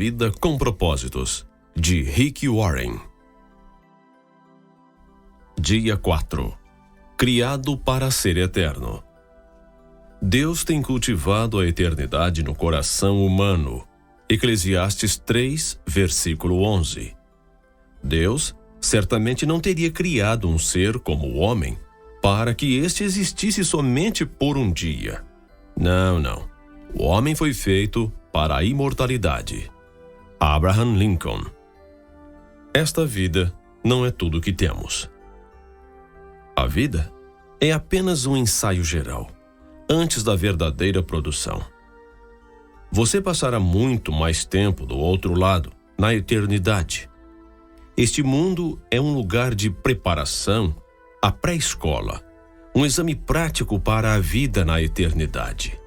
vida com propósitos, de Rick Warren. Dia 4. Criado para ser eterno. Deus tem cultivado a eternidade no coração humano. Eclesiastes 3, versículo 11. Deus certamente não teria criado um ser como o homem para que este existisse somente por um dia. Não. O homem foi feito para a imortalidade. Abraham Lincoln. Esta vida não é tudo o que temos. A vida é apenas um ensaio geral, antes da verdadeira produção. Você passará muito mais tempo do outro lado, na eternidade. Este mundo é um lugar de preparação, a pré-escola, um exame prático para a vida na eternidade.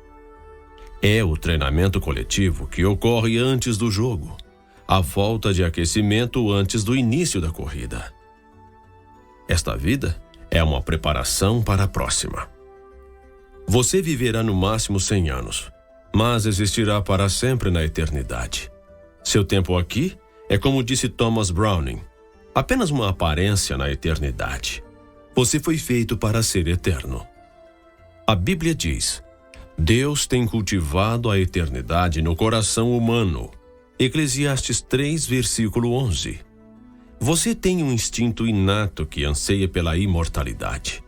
É o treinamento coletivo que ocorre antes do jogo, a volta de aquecimento antes do início da corrida. Esta vida é uma preparação para a próxima. Você viverá no máximo 100 anos, mas existirá para sempre na eternidade. Seu tempo aqui é, como disse Thomas Browning, apenas uma aparência na eternidade. Você foi feito para ser eterno. A Bíblia diz: Deus tem cultivado a eternidade no coração humano. Eclesiastes 3, versículo 11. Você tem um instinto inato que anseia pela imortalidade.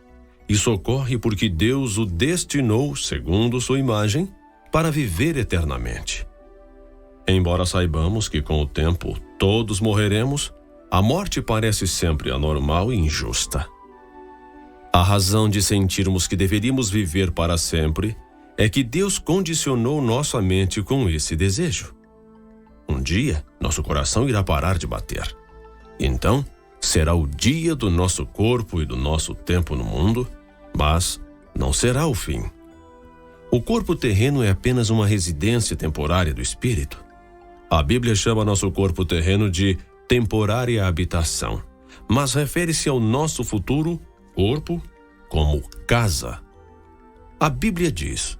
Isso ocorre porque Deus o destinou, segundo sua imagem, para viver eternamente. Embora saibamos que com o tempo todos morreremos, a morte parece sempre anormal e injusta. A razão de sentirmos que deveríamos viver para sempre é que Deus condicionou nossa mente com esse desejo. Um dia, nosso coração irá parar de bater. Então, será o dia do nosso corpo e do nosso tempo no mundo, mas não será o fim. O corpo terreno é apenas uma residência temporária do espírito. A Bíblia chama nosso corpo terreno de temporária habitação, mas refere-se ao nosso futuro corpo como casa. A Bíblia diz: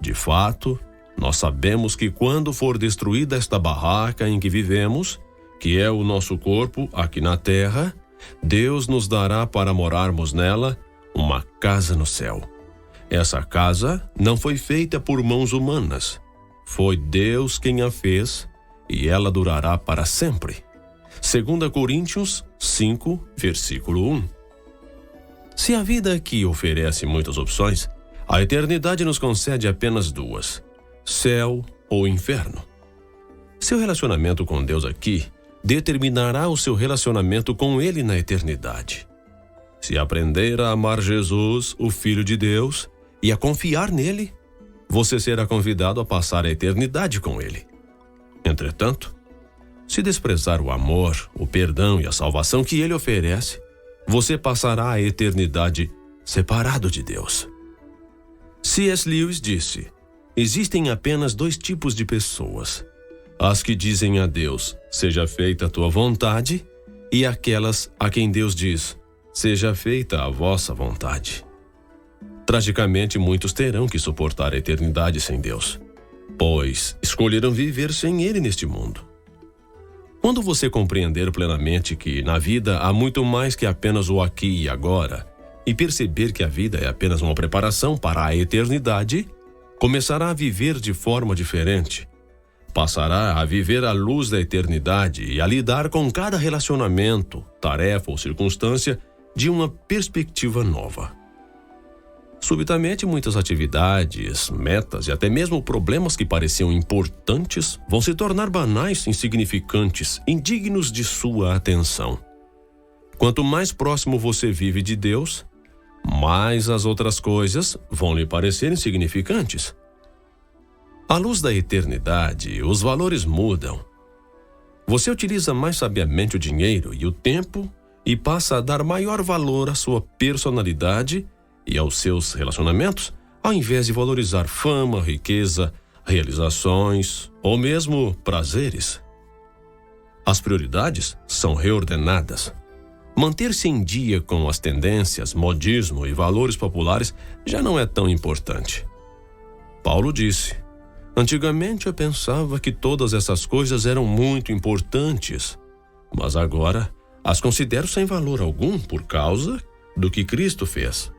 de fato, nós sabemos que quando for destruída esta barraca em que vivemos, que é o nosso corpo aqui na terra, Deus nos dará para morarmos nela uma casa no céu. Essa casa não foi feita por mãos humanas. Foi Deus quem a fez e ela durará para sempre. 2 Coríntios 5, versículo 1. Se a vida aqui oferece muitas opções, a eternidade nos concede apenas duas: céu ou inferno. Seu relacionamento com Deus aqui determinará o seu relacionamento com Ele na eternidade. Se aprender a amar Jesus, o Filho de Deus, e a confiar nele, você será convidado a passar a eternidade com Ele. Entretanto, se desprezar o amor, o perdão e a salvação que Ele oferece, você passará a eternidade separado de Deus. C.S. Lewis disse: existem apenas dois tipos de pessoas: as que dizem a Deus, seja feita a tua vontade, e aquelas a quem Deus diz, seja feita a vossa vontade. Tragicamente, muitos terão que suportar a eternidade sem Deus, pois escolheram viver sem Ele neste mundo. Quando você compreender plenamente que na vida há muito mais que apenas o aqui e agora, e perceber que a vida é apenas uma preparação para a eternidade, começará a viver de forma diferente. Passará a viver à luz da eternidade e a lidar com cada relacionamento, tarefa ou circunstância de uma perspectiva nova. Subitamente, muitas atividades, metas e até mesmo problemas que pareciam importantes vão se tornar banais, insignificantes, indignos de sua atenção. Quanto mais próximo você vive de Deus, mais as outras coisas vão lhe parecer insignificantes. À luz da eternidade, os valores mudam. Você utiliza mais sabiamente o dinheiro e o tempo e passa a dar maior valor à sua personalidade e aos seus relacionamentos, ao invés de valorizar fama, riqueza, realizações ou mesmo prazeres. As prioridades são reordenadas. Manter-se em dia com as tendências, modismo e valores populares já não é tão importante. Paulo disse: Antigamente eu pensava que todas essas coisas eram muito importantes, mas agora as considero sem valor algum por causa do que Cristo fez.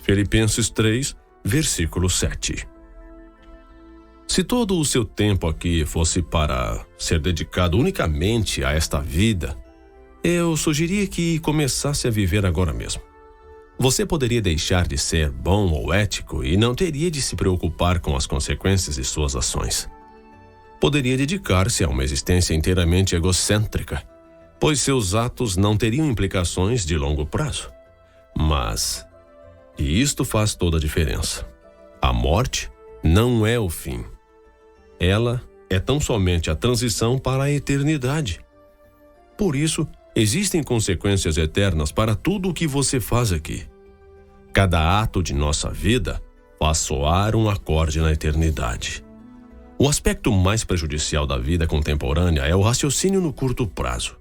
Filipenses 3, versículo 7. Se todo o seu tempo aqui fosse para ser dedicado unicamente a esta vida, eu sugeria que começasse a viver agora mesmo. Você poderia deixar de ser bom ou ético e não teria de se preocupar com as consequências de suas ações. Poderia dedicar-se a uma existência inteiramente egocêntrica, pois seus atos não teriam implicações de longo prazo. Mas, e isto faz toda a diferença, a morte não é o fim. Ela é tão somente a transição para a eternidade. Por isso, existem consequências eternas para tudo o que você faz aqui. Cada ato de nossa vida faz soar um acorde na eternidade. O aspecto mais prejudicial da vida contemporânea é o raciocínio no curto prazo.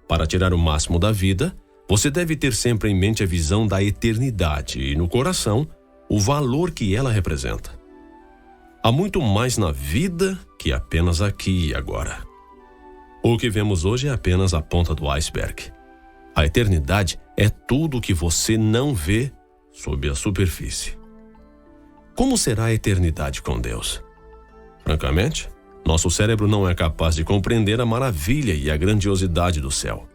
Para tirar o máximo da vida, você deve ter sempre em mente a visão da eternidade e, no coração, o valor que ela representa. Há muito mais na vida que apenas aqui e agora. O que vemos hoje é apenas a ponta do iceberg. A eternidade é tudo o que você não vê sob a superfície. Como será a eternidade com Deus? Francamente, nosso cérebro não é capaz de compreender a maravilha e a grandiosidade do céu.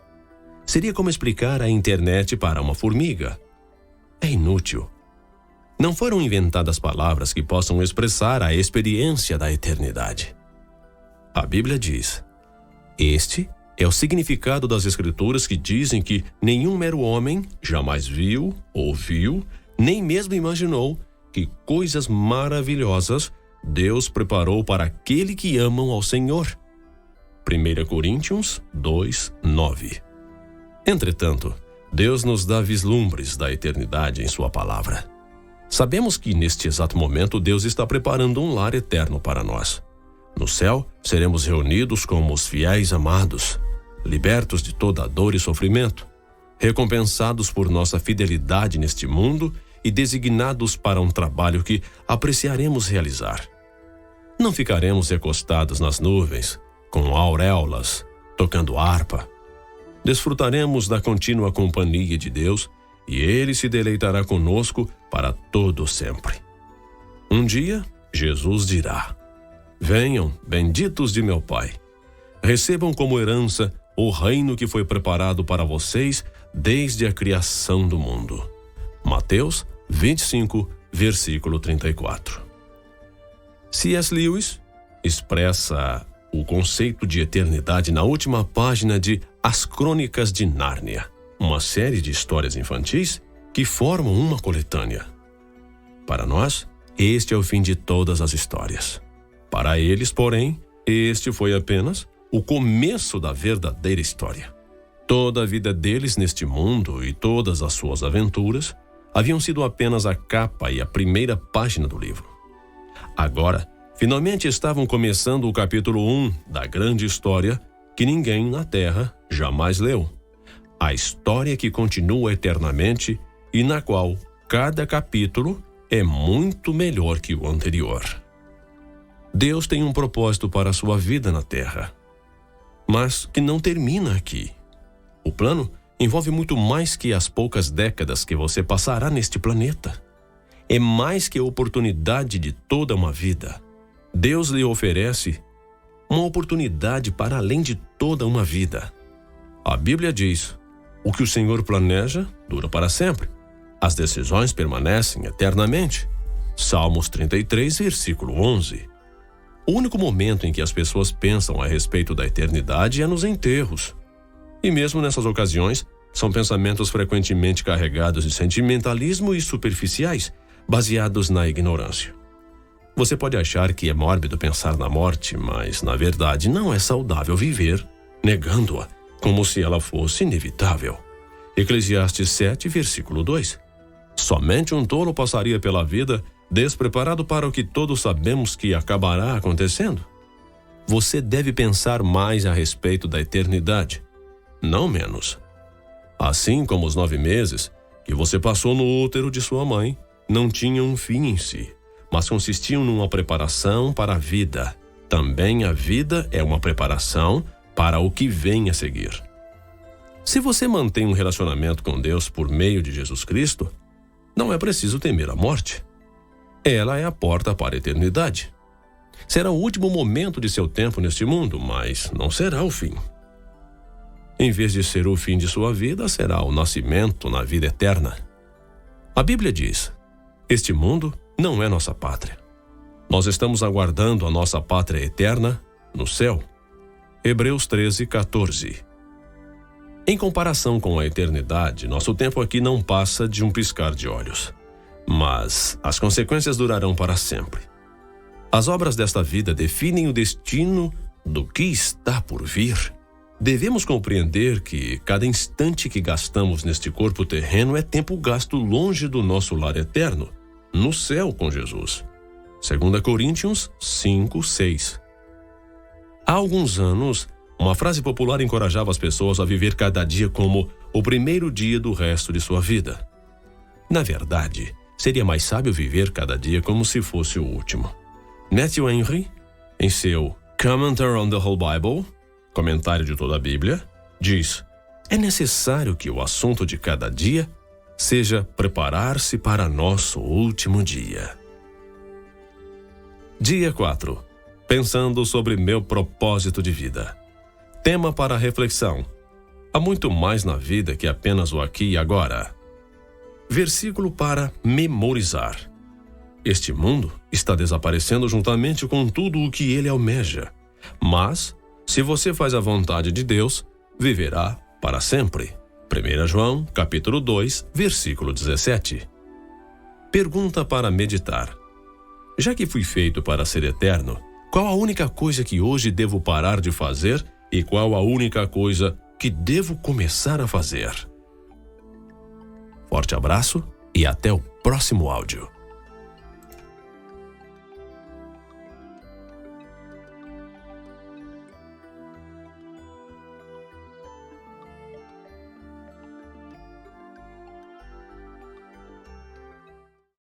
Seria como explicar a internet para uma formiga. É inútil. Não foram inventadas palavras que possam expressar a experiência da eternidade. A Bíblia diz: este é o significado das Escrituras que dizem que nenhum mero homem jamais viu, ouviu, nem mesmo imaginou que coisas maravilhosas Deus preparou para aquele que amam ao Senhor. 1 Coríntios 2, 9. Entretanto, Deus nos dá vislumbres da eternidade em sua palavra. Sabemos que neste exato momento Deus está preparando um lar eterno para nós. No céu, seremos reunidos como os fiéis amados, libertos de toda dor e sofrimento, recompensados por nossa fidelidade neste mundo e designados para um trabalho que apreciaremos realizar. Não ficaremos recostados nas nuvens, com auréolas, tocando harpa. Desfrutaremos da contínua companhia de Deus e Ele se deleitará conosco para todo sempre. Um dia, Jesus dirá: venham, benditos de meu Pai. Recebam como herança o reino que foi preparado para vocês desde a criação do mundo. Mateus 25, versículo 34. C.S. Lewis expressa o conceito de eternidade na última página de As Crônicas de Nárnia, uma série de histórias infantis que formam uma coletânea. Para nós, este é o fim de todas as histórias. Para eles, porém, este foi apenas o começo da verdadeira história. Toda a vida deles neste mundo e todas as suas aventuras haviam sido apenas a capa e a primeira página do livro. Agora, finalmente estavam começando o capítulo 1 da grande história que ninguém na Terra jamais leu. A história que continua eternamente e na qual cada capítulo é muito melhor que o anterior. Deus tem um propósito para a sua vida na Terra, mas que não termina aqui. O plano envolve muito mais que as poucas décadas que você passará neste planeta. É mais que a oportunidade de toda uma vida. Deus lhe oferece uma oportunidade para além de toda uma vida. A Bíblia diz: o que o Senhor planeja dura para sempre. As decisões permanecem eternamente. Salmos 33, versículo 11. O único momento em que as pessoas pensam a respeito da eternidade é nos enterros. E mesmo nessas ocasiões, são pensamentos frequentemente carregados de sentimentalismo e superficiais, baseados na ignorância. Você pode achar que é mórbido pensar na morte, mas, na verdade, não é saudável viver negando-a, como se ela fosse inevitável. Eclesiastes 7, versículo 2. Somente um tolo passaria pela vida despreparado para o que todos sabemos que acabará acontecendo. Você deve pensar mais a respeito da eternidade, não menos. Assim como os 9 meses que você passou no útero de sua mãe não tinham um fim em si, mas consistiam numa preparação para a vida. Também a vida é uma preparação para o que vem a seguir. Se você mantém um relacionamento com Deus por meio de Jesus Cristo, não é preciso temer a morte. Ela é a porta para a eternidade. Será o último momento de seu tempo neste mundo, mas não será o fim. Em vez de ser o fim de sua vida, será o nascimento na vida eterna. A Bíblia diz: este mundo não é nossa pátria. Nós estamos aguardando a nossa pátria eterna no céu. Hebreus 13:14. Em comparação com a eternidade, nosso tempo aqui não passa de um piscar de olhos. Mas as consequências durarão para sempre. As obras desta vida definem o destino do que está por vir. Devemos compreender que cada instante que gastamos neste corpo terreno é tempo gasto longe do nosso lar eterno, no céu com Jesus. 2 Coríntios 5:6. Há alguns anos, uma frase popular encorajava as pessoas a viver cada dia como o primeiro dia do resto de sua vida. Na verdade, seria mais sábio viver cada dia como se fosse o último. Matthew Henry, em seu Commentary on the Whole Bible, comentário de toda a Bíblia, diz: é necessário que o assunto de cada dia seja preparar-se para nosso último dia. Dia 4. Pensando sobre meu propósito de vida. Tema para reflexão: há muito mais na vida que apenas o aqui e agora. Versículo para memorizar: este mundo está desaparecendo juntamente com tudo o que ele almeja. Mas, se você faz a vontade de Deus, viverá para sempre. 1 João, capítulo 2, versículo 17. Pergunta para meditar: já que fui feito para ser eterno, qual a única coisa que hoje devo parar de fazer e qual a única coisa que devo começar a fazer? Forte abraço e até o próximo áudio.